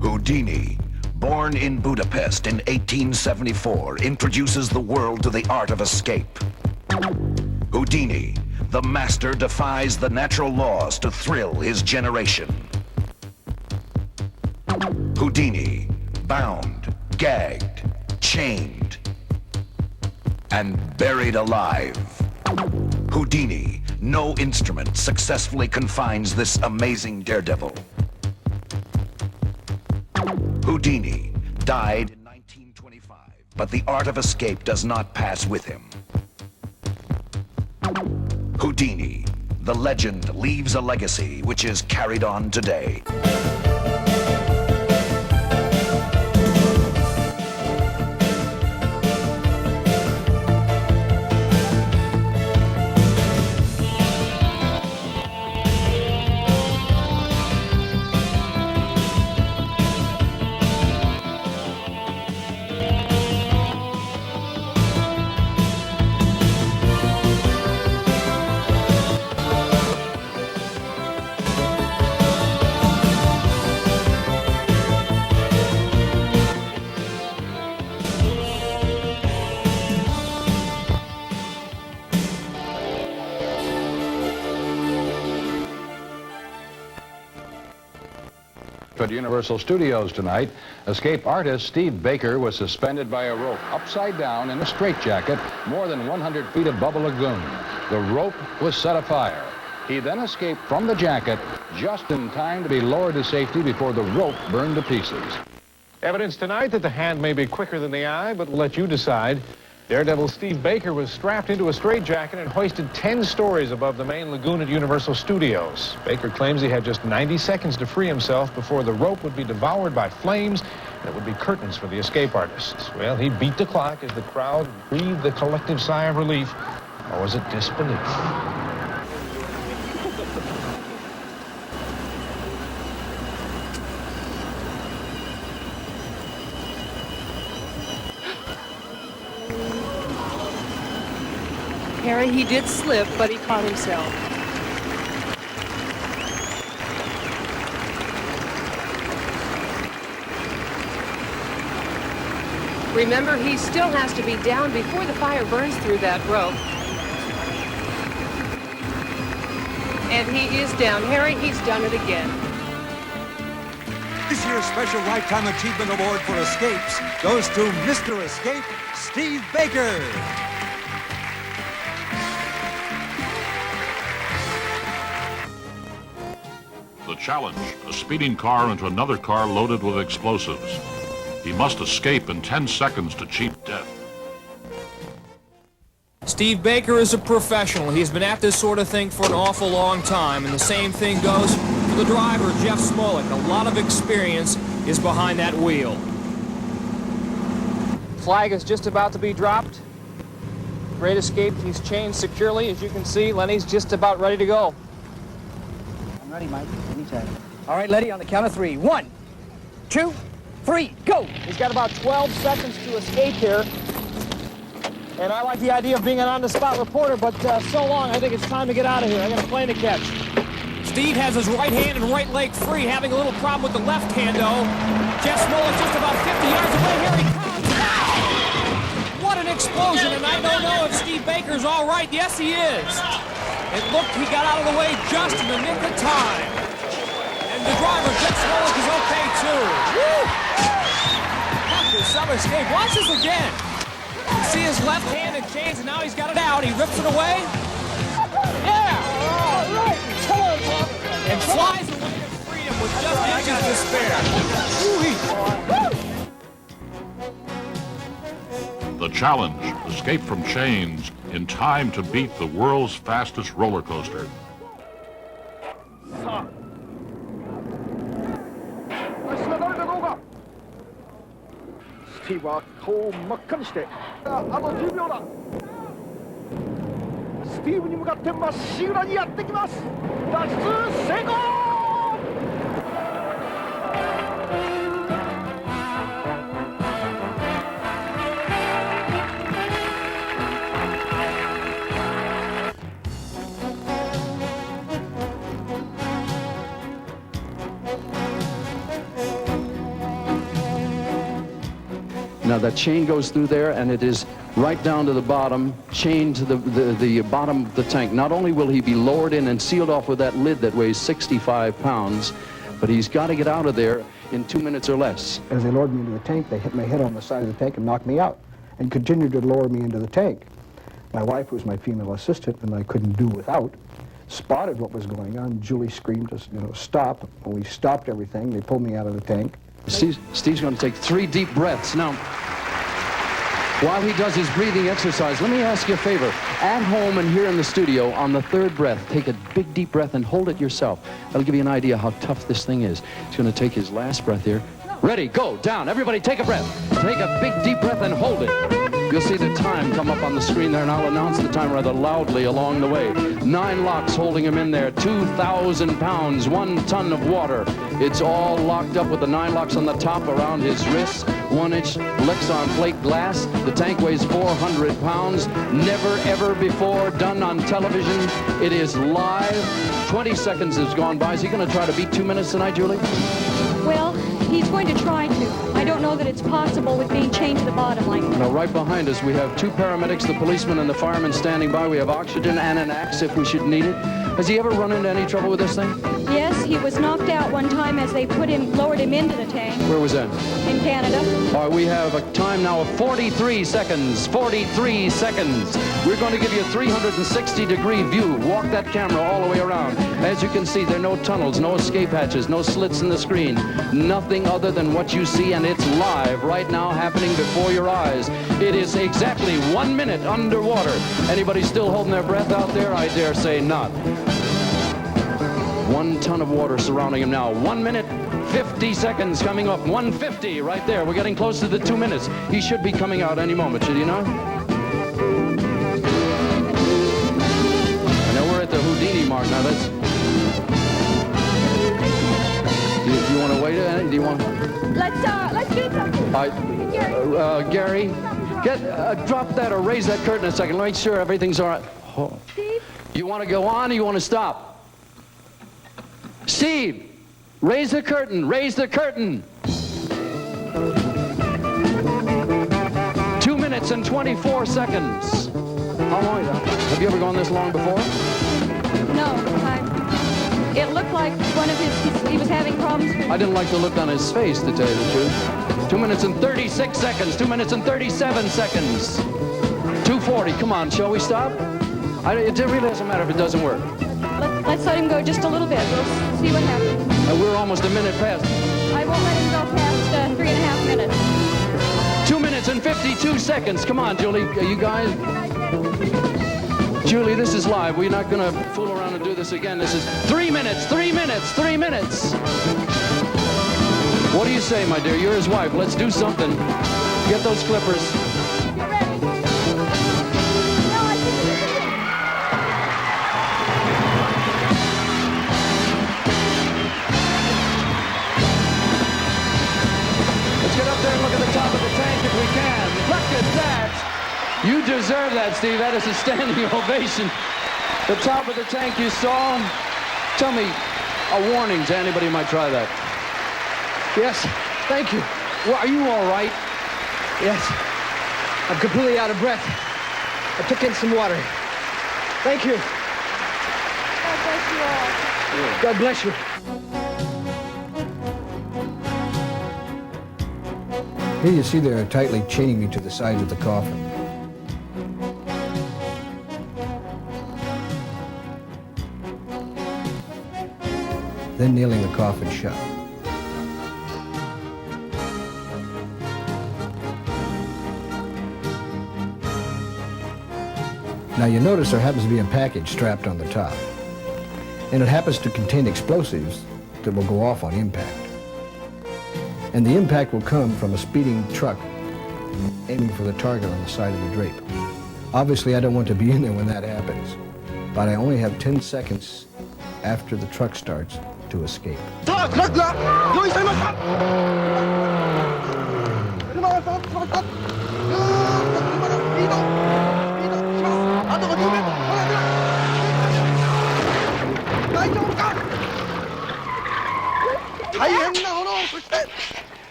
Houdini, born in Budapest in 1874, introduces the world to the art of escape. Houdini, the master, defies the natural laws to thrill his generation. Houdini, bound, gagged, chained, and buried alive. Houdini, no instrument successfully confines this amazing daredevil. Houdini died in 1925, but the art of escape does not pass with him. Houdini, the legend, leaves a legacy which is carried on today. At Universal Studios tonight, escape artist Steve Baker was suspended by a rope upside down in a straitjacket more than 100 feet above a lagoon. The rope was set afire. He then escaped from the jacket just in time to be lowered to safety before the rope burned to pieces. Evidence tonight that the hand may be quicker than the eye, but we'll let you decide. Daredevil Steve Baker was strapped into a straitjacket and hoisted 10 stories above the main lagoon at Universal Studios. Baker claims he had just 90 seconds to free himself before the rope would be devoured by flames and it would be curtains for the escape artists. Well, he beat the clock as the crowd breathed the collective sigh of relief. Or was it disbelief? Harry, he did slip, but he caught himself. Remember, he still has to be down before the fire burns through that rope. And he is down. Harry, he's done it again. This year's Special Lifetime Achievement Award for Escapes goes to Mr. Escape, Steve Baker. The challenge, a speeding car into another car loaded with explosives. He must escape in 10 seconds to cheat death. Steve Baker is a professional. He's been at this sort of thing for an awful long time, and the same thing goes for the driver, Jeff Smolik. A lot of experience is behind that wheel. Flag is just about to be dropped. Great escape. He's chained securely. As you can see, Lenny's just about ready to go. I'm ready, Mike. Anytime. All right, Letty, on the count of 3. 1, 2, 3, go! He's got about 12 seconds to escape here. And I like the idea of being an on-the-spot reporter, but so long, I think it's time to get out of here. I got a plane to catch. Steve has his right hand and right leg free, having a little problem with the left hand, though. Jeff Smolik just about 50 yards away. Here he comes. Wow! What an explosion, and I don't know if Steve Baker's all right. Yes, he is. It looked he got out of the way just in the nick of time. And the driver, Jeff Smolik, is okay, too. Woo! After some escape. Watch this again. You see his left hand in chains, and now he's got it out. He rips it away. Yeah! All right. And flies away to freedom with just inches to spare. The challenge, escape from chains in time to beat the world's fastest roller coaster. Steve は顔を真っ赤にしてあと10秒だスティーブに向かってまっしぐらにやってきます脱出成功 Now that chain goes through there, and it is right down to the bottom, chained to the bottom of the tank. Not only will he be lowered in and sealed off with that lid that weighs 65 pounds, but he's got to get out of there in 2 minutes or less. As they lowered me into the tank, they hit my head on the side of the tank and knocked me out, and continued to lower me into the tank. My wife, who was my female assistant, and I couldn't do without, spotted what was going on. Julie screamed to, stop. When we stopped everything, they pulled me out of the tank. Steve's going to take 3 deep breaths. Now, while he does his breathing exercise, let me ask you a favor. At home and here in the studio, on the 3rd breath, take a big deep breath and hold it yourself. That'll give you an idea how tough this thing is. He's going to take his last breath here. Ready, go, down. Everybody take a breath. Take a big deep breath and hold it. You'll see the time come up on the screen there, and I'll announce the time rather loudly along the way. 9 locks holding him in there, 2,000 pounds, 1 ton of water. It's all locked up with the 9 locks on the top around his wrists, 1-inch Lexan plate glass. The tank weighs 400 pounds. Never, ever before done on television. It is live. 20 seconds has gone by. Is he going to try to beat 2 minutes tonight, Julie? Well, he's going to try to. I don't know that it's possible with being chained to the bottom like that. Now, right behind us, we have 2 paramedics, the policeman and the fireman standing by. We have oxygen and an axe if we should need it. Has he ever run into any trouble with this thing? Yes, he was knocked out one time as they lowered him into the tank. Where was that? In Canada. All right, we have a time now of 43 seconds. 43 seconds. We're going to give you a 360-degree view. Walk that camera all the way around. As you can see, there are no tunnels, no escape hatches, no slits in the screen. Nothing other than what you see, and it's live right now happening before your eyes. It is exactly 1 minute underwater. Anybody still holding their breath out there? I dare say not. 1 ton of water surrounding him now. 1 minute, 50 seconds coming up. 150 right there. We're getting close to the 2 minutes. He should be coming out any moment, should you know? I know we're at the Houdini mark now. That's... Do you want to wait a minute? Do you want... Let's get something. Gary, drop that or raise that curtain a second. Make sure everything's all right. Oh. Steve? You want to go on or you want to stop? Steve, raise the curtain. Raise the curtain. 2 minutes and 24 seconds. How long? Have you ever gone this long before? No. It looked like one of he was having problems with... I didn't like the look on his face, to tell you the truth. 2 minutes and 36 seconds. 2 minutes and 37 seconds. 2:40. Come on, shall we stop? It really doesn't matter if it doesn't work. Let's let him go just a little bit. We'll see what happens. We're almost a minute past. I won't let him go past 3.5 minutes. 2 minutes and 52 seconds. Come on, Julie. You guys... Julie, this is live. We're not going to fool around and do this again. This is 3 minutes, 3 minutes, 3 minutes. What do you say, my dear? You're his wife. Let's do something. Get those clippers. You're ready. Let's get up there and look at the top of the tank if we can. Look at that. You deserve that, Steve. That is a standing ovation. The top of the tank you saw. Tell me, a warning to anybody who might try that. Yes, thank you. Well, are you all right? Yes, I'm completely out of breath. I took in some water. Thank you. God bless you all. God bless you. Here you see they're tightly chaining me to the sides of the coffin. Then nailing the coffin shut. Now you notice there happens to be a package strapped on the top. And it happens to contain explosives that will go off on impact. And the impact will come from a speeding truck aiming for the target on the side of the drape. Obviously I don't want to be in there when that happens, but I only have 10 seconds after the truck starts to escape.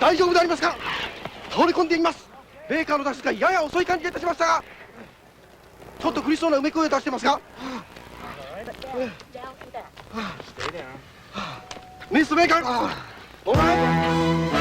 大丈夫でありますか。倒れ込んでいます。ベーカーの脱出がやや遅い感じがいたしましたが、ちょっと苦しそうなうめき声を出してますが。ミス・ベーカー、お前